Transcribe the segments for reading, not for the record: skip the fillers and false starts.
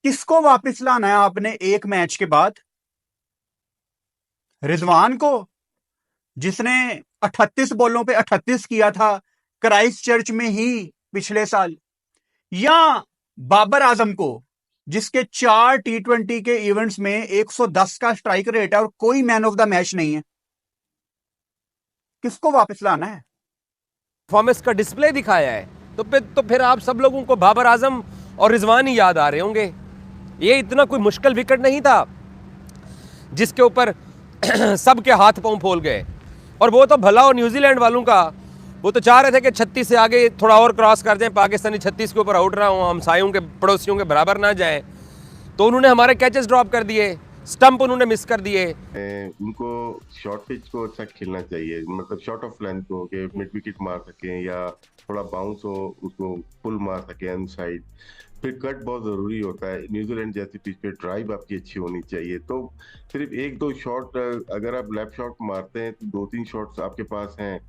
किसको वापस लाना है आपने एक मैच के बाद? रिजवान को, जिसने 38 बॉलों पे 38 किया था क्राइस्ट चर्च में ही पिछले साल, या बाबर आजम को, जिसके 4 T20 के इवेंट्स में 110 का स्ट्राइक रेट है और कोई मैन ऑफ द मैच नहीं है? किसको वापस लाना है? परफॉर्मेंस का डिस्प्ले दिखाया है तो फिर आप सब लोगों को बाबर आजम और रिजवान ही याद आ रहे होंगे। ये इतना कोई मुश्किल विकेट नहीं था जिसके ऊपर सबके हाथ पांव फूल गए। और वो तो भला और न्यूजीलैंड वालों का, वो तो चाह रहे थे कि 36 से आगे थोड़ा और क्रॉस कर जाएं, पाकिस्तानी 36 के ऊपर आउट रहा हूँ, हमसायों के पड़ोसियों के बराबर ना जाएं, तो उन्होंने हमारे कैचेस ड्रॉप कर दिए, स्टंप उन्होंने मिस कर दिए। उनको शॉर्ट पिच को अच्छा खेलना चाहिए, मतलब शॉर्ट ऑफ लेंथ को, कि मिड विकेट मार सकें या थोड़ा बाउंस हो उसको पुल मार सकें अनसाइड। फिर कट बहुत जरूरी होता है। न्यूजीलैंड जैसी पिच पे ड्राइव आपकी अच्छी होनी चाहिए। तो सिर्फ एक दो शॉट, अगर आप लेफ्ट शॉट मारते हैं तो 2-3 शॉट्स आपके पास हैं,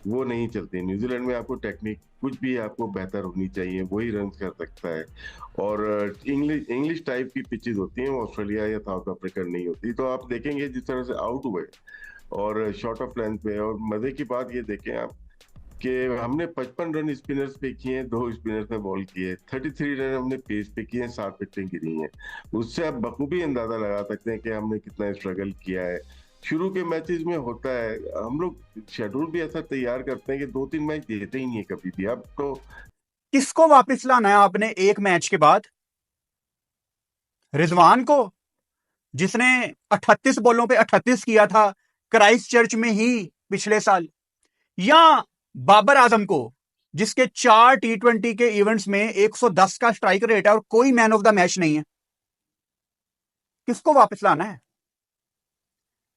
वो नहीं चलते। न्यूजीलैंड में आपको टेक्निक कुछ भी आपको बेहतर होनी चाहिए, वही रन कर सकता है। और इंग्लिश टाइप की पिचेस होती हैं, वो ऑस्ट्रेलिया या साउथ अफ्रीका नहीं होती। तो आप देखेंगे जिस तरह से आउट हुए और शॉर्ट ऑफ लेंथ पे, और मजे की बात ये देखें आप कि हमने 55 रन स्पिनर्स पे किए हैं, 2 स्पिनर्स पे बॉल किए, 33 रन हमने पेस पे किए हैं, 7 विकेटें गिरी हैं। उससे आप बखूबी अंदाजा लगा सकते हैं कि हमने कितना स्ट्रगल किया है। शुरू के मैचेस में होता है, हम लोग शेड्यूल भी ऐसा तैयार करते हैं कि 2-3 मैच देते ही नहीं है कभी भी। अब तो किसको वापस लाना है आपने एक मैच के बाद? रिजवान को, जिसने 38 बॉलों पे 38 किया था क्राइस्ट चर्च में ही पिछले साल, या बाबर आजम को, जिसके 4 T20 के इवेंट्स में 110 का स्ट्राइक रेट है और कोई मैन ऑफ द मैच नहीं है? किसको वापस लाना है?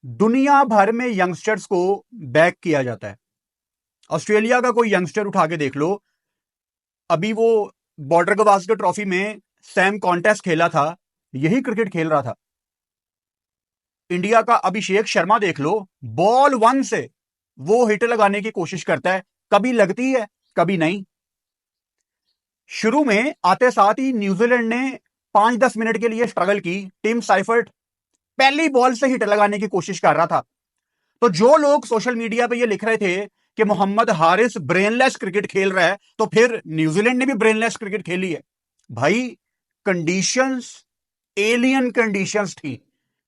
दुनिया भर में यंगस्टर्स को बैक किया जाता है। ऑस्ट्रेलिया का कोई यंगस्टर उठा के देख लो, अभी वो बॉर्डर गवास्कर ट्रॉफी में सैम कॉन्टेस्ट खेला था, यही क्रिकेट खेल रहा था। इंडिया का अभिषेक शर्मा देख लो, बॉल 1 से वो हिट लगाने की कोशिश करता है, कभी लगती है कभी नहीं। शुरू में आते साथ ही न्यूजीलैंड ने 5-10 मिनट के लिए स्ट्रगल की। टिम साइफर्ट पहली बॉल से हिट लगाने की कोशिश कर रहा था। तो जो लोग सोशल मीडिया पे ये लिख रहे थे कि मोहम्मद हारिस ब्रेनलेस क्रिकेट खेल रहा है, तो फिर न्यूजीलैंड ने भी ब्रेनलेस क्रिकेट खेली है। भाई, कंडीशंस एलियन कंडीशंस थी,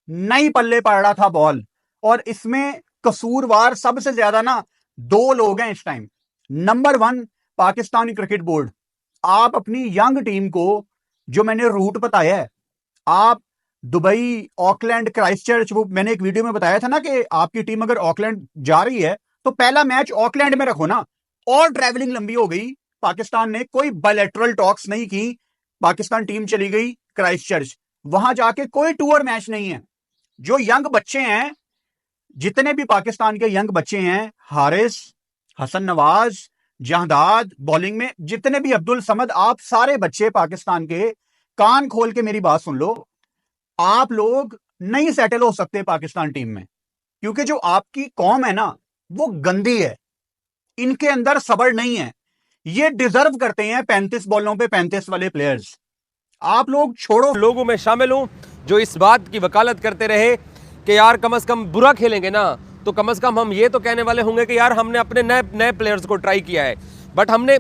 नहीं पल्ले पड़ रहा था बॉल। और इसमें कसूरवार सबसे ज्यादा ना 2 लोग हैं इस time. Number 1, Pakistani cricket board. आप अपनी यंग टीम को, जो मैंने रूट बताया है, आप दुबई, ऑकलैंड, क्राइस्टचर्च, वो मैंने एक वीडियो में बताया था ना कि आपकी टीम अगर ऑकलैंड जा रही है तो पहला मैच ऑकलैंड में रखो ना। और ट्रैवलिंग लंबी हो गई, पाकिस्तान ने कोई बायलैटरल टॉक्स नहीं की, पाकिस्तान टीम चली गई क्राइस्टचर्च, वहां जाके कोई टूर मैच नहीं है। जो यंग बच्चे हैं, जितने भी पाकिस्तान के यंग बच्चे हैं, हारिस, हसन नवाज, जहादाद, बॉलिंग में जितने भी, अब्दुल समद, आप सारे बच्चे पाकिस्तान के, कान खोल के मेरी बात सुन लो। आप लोग नहीं सेटल हो सकते पाकिस्तान टीम में, क्योंकि जो आपकी कौम है ना, वो गंदी है, इनके अंदर सब्र नहीं है। ये डिजर्व करते हैं 35 बॉलों पे 35 वाले प्लेयर्स। आप लोग छोड़ो। लोगों में शामिल हूं जो इस बात की वकालत करते रहे कि यार कम से कम बुरा खेलेंगे ना, तो कम से कम हम ये तो कहने वाले होंगे कि यार हमने अपने नए प्लेयर्स को ट्राई किया है। बट हमने,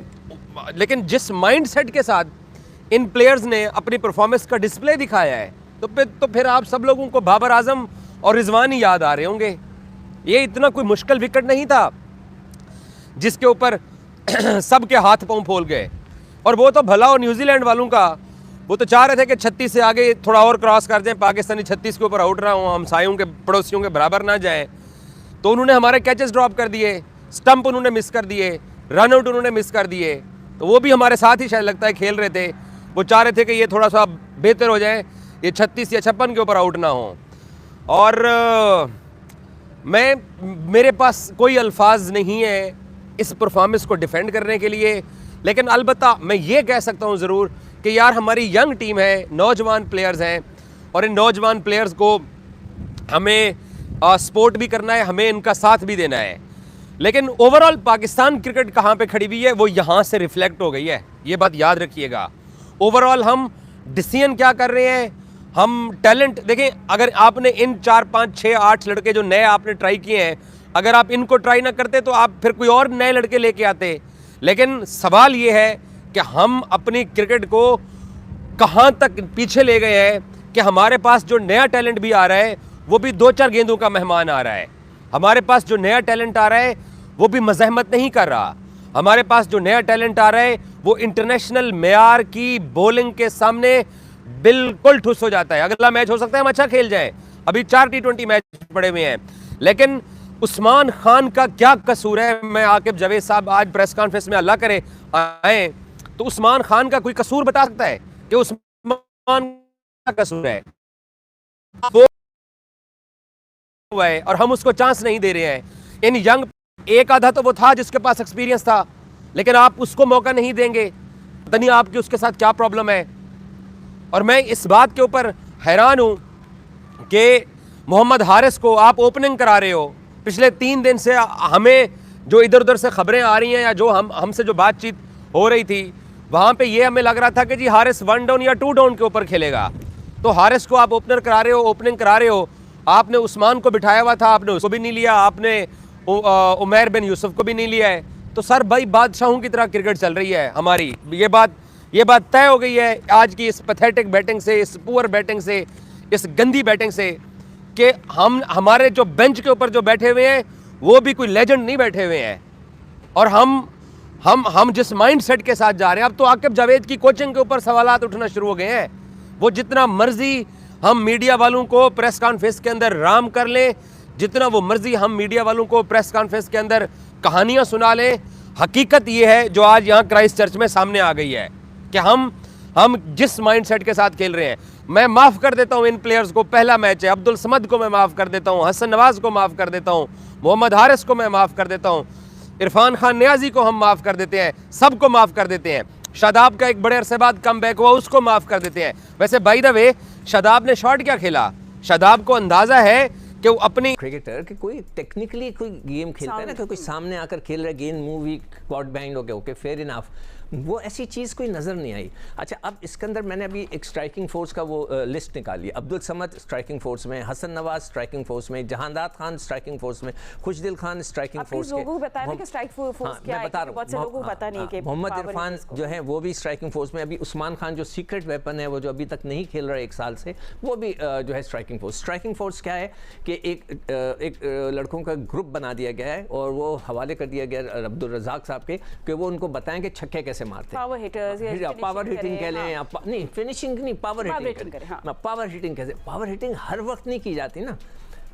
लेकिन जिस माइंडसेट के साथ इन प्लेयर्स ने अपनी परफॉर्मेंस का डिस्प्ले दिखाया है, तो फिर आप सब लोगों को बाबर आजम और रिजवान ही याद आ रहे होंगे। ये इतना कोई मुश्किल विकेट नहीं था जिसके ऊपर सबके हाथ पांव फूल गए। और वो तो भला और न्यूजीलैंड वालों का, वो तो चाह रहे थे कि 36 से आगे थोड़ा और क्रॉस कर जाएं, पाकिस्तानी 36 के ऊपर आउट रहा हूँ, हमसायों के पड़ोसियों के बराबर ना जाएं, तो उन्होंने हमारे कैचेस ड्रॉप कर दिए, स्टंप उन्होंने मिस कर दिए, रन आउट उन्होंने मिस कर दिए। तो वो भी हमारे साथ ही शायद लगता है खेल रहे थे। वो चाह रहे थे कि ये थोड़ा सा बेहतर हो जाए, ये 36 या 56 के ऊपर आउट ना हो। और मेरे पास कोई अल्फाज नहीं है इस परफॉर्मेंस को डिफेंड करने के लिए, लेकिन अलबत्ता मैं ये कह सकता हूँ ज़रूर कि यार हमारी यंग टीम है, नौजवान प्लेयर्स हैं, और इन नौजवान प्लेयर्स को हमें सपोर्ट भी करना है, हमें इनका साथ भी देना है। लेकिन ओवरऑल पाकिस्तान क्रिकेट कहाँ पे खड़ी हुई है, वो यहाँ से रिफ्लेक्ट हो गई है, ये बात याद रखिएगा। ओवरऑल हम डिसीजन क्या कर रहे हैं, हम टैलेंट देखें। अगर आपने इन 4 5 6 8 लड़के जो नए आपने ट्राई किए हैं, अगर आप इनको ट्राई ना करते तो आप फिर कोई और नए लड़के लेके आते। लेकिन सवाल ये है कि हम अपनी क्रिकेट को कहाँ तक पीछे ले गए हैं कि हमारे पास जो नया टैलेंट भी आ रहा है वो भी 2-4 गेंदों का मेहमान आ रहा है। हमारे पास जो नया टैलेंट आ रहा है वो भी मज़ाहमत नहीं कर रहा। हमारे पास जो नया टैलेंट आ रहा है वो इंटरनेशनल मेयार की बॉलिंग के सामने बिल्कुल ठुस हो जाता है। अगला मैच हो सकता है हम अच्छा खेल जाए, अभी 4 T20 मैच पड़े हुए हैं, लेकिन उस्मान खान का क्या कसूर है? मैं आकिब जावेद साहब आज प्रेस कॉन्फ्रेंस में अल्लाह करे आए तो उस्मान खान का कोई कसूर बता सकता है कि उस्मान का कसूर है? वो है और हम उसको चांस नहीं दे रहे हैं। इन यंग एक आधा तो वो था जिसके पास एक्सपीरियंस था, लेकिन आप उसको मौका नहीं देंगे। पता नहीं आपकी उसके साथ क्या प्रॉब्लम है। और मैं इस बात के ऊपर हैरान हूं कि मोहम्मद हारिस को आप ओपनिंग करा रहे हो। पिछले 3 दिन से हमें जो इधर उधर से खबरें आ रही हैं या जो हमसे जो बातचीत हो रही थी वहां पे ये हमें लग रहा था कि जी हारिस 1 डाउन या 2 डाउन के ऊपर खेलेगा। तो हारिस को आप ओपनर करा रहे हो, ओपनिंग करा रहे हो। आपने उस्मान को बिठाया हुआ था, आपने उसको भी नहीं लिया, आपने उमैर बिन यूसुफ को भी नहीं लिया है। तो सर भाई बादशाहों की तरह क्रिकेट चल रही है हमारी। ये बात तय हो गई है आज की इस पैथेटिक बैटिंग से, इस पुअर बैटिंग से, इस गंदी बैटिंग से कि हमारे जो बेंच के ऊपर जो बैठे हुए हैं वो भी कोई लेजेंड नहीं बैठे हुए हैं। और हम जिस माइंड सेट के साथ जा रहे हैं, अब तो आकिब जावेद की कोचिंग के ऊपर सवालात उठना शुरू हो गए हैं। वो जितना मर्जी हम मीडिया वालों को प्रेस कॉन्फ्रेंस के अंदर राम कर लें, जितना वो मर्जी हम मीडिया वालों को प्रेस कॉन्फ्रेंस के अंदर कहानियां सुना लें, हकीकत ये है जो आज यहाँ क्राइस्ट चर्च में सामने आ गई है कि हम जिस माइंडसेट के साथ खेल रहे हैं। मैं माफ़ कर देता हूं इन प्लेयर्स को, पहला मैच है, अब्दुल समद को मैं माफ़ कर देता हूं, हसन नवाज को माफ़ कर देता हूं, मोहम्मद हारिस को मैं माफ़ कर देता हूं, इरफान खान नियाजी को हम माफ़ कर देते हैं, सबको माफ़ कर देते हैं। शादाब का एक बड़े अरसे बाद कम बैक हुआ, उसको माफ़ कर देते हैं। वैसे बाय द वे शादाब ने शॉट क्या खेला? शादाब को अंदाज़ा है कि वो अपनी क्रिकेटर कि कोई टेक्निकली कोई गेम खेलता है ना, कोई सामने आकर खेल रहा है, गेंद मूव हुई, क्वाड बैंड हो गया, ओके फेयर इनफ, वो ऐसी चीज़ कोई नज़र नहीं आई। अच्छा, अब इसके अंदर मैंने अभी एक स्ट्राइकिंग फोर्स का वो लिस्ट निकाली। अब्दुल समद स्ट्राइकिंग फोर्स में, हसन नवाज स्ट्राइकिंग फोर्स में, जहांदाद खान स्ट्राइकिंग फोर्स में, खुशदिल खान स्ट्राइकिंग फोर्स में, मोहम्मद इरफान जो है वो भी स्ट्राइकिंग फोर्स में। अभी उस्मान खान जो सीक्रेट वेपन है, वो जो अभी तक नहीं खेल रहा है 1 साल से, वो भी जो है स्ट्राइकिंग फोर्स। स्ट्राइकिंग फोर्स क्या है कि एक लड़कों का ग्रुप बना दिया गया है और वो हवाले कर दिया गया अब्दुल रज़ाक साहब के कि वो उनको बताएं कि छक्के कैसे मारते हैं। पावर हिटर्स या पावर हिटिंग कह लें या नहीं फिनिशिंग नहीं, पावर हिटिंग करें। हाँ, पावर हिटिंग कैसे? पावर हिटिंग हर वक्त नहीं की जाती ना।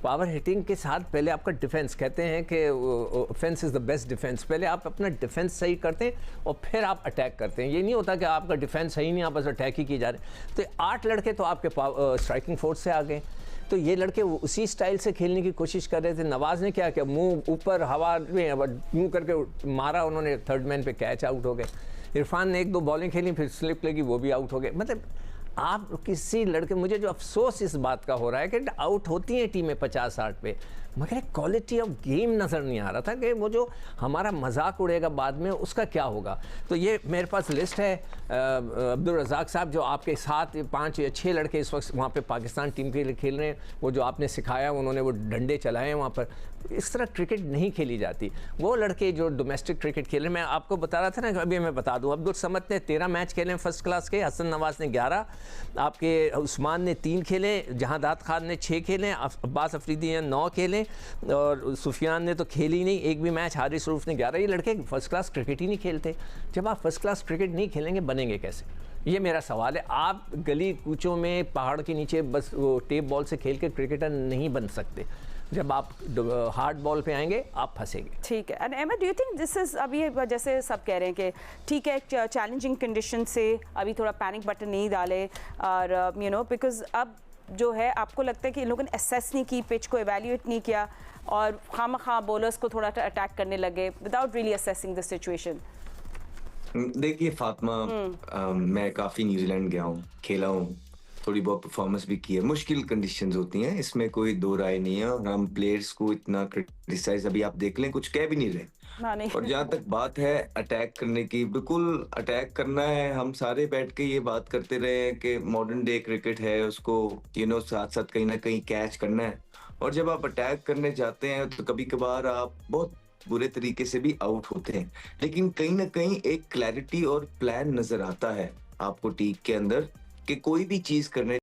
पावर हिटिंग के साथ पहले आपका डिफेंस, कहते हैं कि offence is the best defence. पहले आप अपना डिफेंस सही करते हैं और फिर आप अटैक करते हैं। ये नहीं होता कि आपका डिफेंस सही नहीं, आप बस अटैक ही की जा रहे हैं। तो 8 लड़के तो आपके स्ट्राइकिंग फोर्स से आ गए। तो ये लड़के उसी स्टाइल से खेलने की कोशिश कर रहे थे। नवाज ने क्या किया, मुंह ऊपर हवा में मुंह करके मारा उन्होंने, 3rd मैन पे कैच आउट हो गए। इरफान ने 1-2 बॉलिंग खेली, फिर स्लिप लगी, वो भी आउट हो गए। मतलब आप किसी लड़के, मुझे जो अफसोस इस बात का हो रहा है कि आउट होती हैं टीमें 50-60 पे, मगर क्वालिटी ऑफ गेम नज़र नहीं आ रहा था कि वो जो हमारा मजाक उड़ेगा बाद में उसका क्या होगा। तो ये मेरे पास लिस्ट है। अब्दुल रज़ाक साहब जो आपके साथ 5 या 6 लड़के इस वक्त वहाँ पे पाकिस्तान टीम के लिए खेल रहे हैं, वो जो आपने सिखाया, उन्होंने वो डंडे चलाए हैं वहाँ पर। इस तरह क्रिकेट नहीं खेली जाती। वो लड़के जो डोमेस्टिक क्रिकेट खेल रहे हैं, मैं आपको बता रहा था ना, अभी मैं बता दूं, अब्दुल समद ने 13 मैच खेले फर्स्ट क्लास के, हसन नवाज ने 11, आपके उस्मान ने 3 खेले, जहांदाद खान ने 6 खेले, अब्बास अफरीदी ने 9 खेले और सुफियान ने तो खेली नहीं एक भी मैच, हारिस रूफ ने 11। ये लड़के फर्स्ट क्लास क्रिकेट ही नहीं खेलते। जब आप फर्स्ट क्लास क्रिकेट नहीं खेलेंगे, बनेंगे कैसे? ये मेरा सवाल है। आप गली कूचों में पहाड़ के नीचे बस वो टेप बॉल से खेल के क्रिकेटर नहीं बन सकते। जब आप हार्ड बॉल पे आएंगे आप फंसेंगे। ठीक है। एंड एमा, do you think this is, अभी जैसे सब कह रहे हैं कि ठीक है चैलेंजिंग कंडीशन से अभी थोड़ा पैनिक बटन नहीं डाले और यू नो, बिकॉज अब जो है आपको लगता है कि इन लोगों ने असेस नहीं की, पिच को एवेल्यूएट नहीं किया और खामखा बॉलर्स को थोड़ा अटैक करने लगे without really assessing the situation? देखिए फातिमा, मैं काफ़ी न्यूजीलैंड गया हूँ, खेला हूँ थोड़ी बहुत परफॉर्मेंस भी की है। मुश्किल कंडीशंस होती हैं, इसमें कोई दो राय नहीं है, और हम प्लेयर्स को इतना क्रिटिसाइज अभी आप देख लें कुछ कह भी नहीं रहे। हाँ, नहीं। और जहाँ तक बात है अटैक करने की, बिल्कुल अटैक करना है। हम सारे बैठ के ये बात करते रहे हैं कि मॉडर्न डे क्रिकेट है, उसको साथ साथ कहीं ना कहीं कैच करना है। और जब आप अटैक करने जाते हैं तो कभी कभार आप बहुत बुरे तरीके से भी आउट होते हैं, लेकिन कहीं ना कहीं एक क्लैरिटी और प्लान नजर आता है आपको टीम के अंदर कि कोई भी चीज करने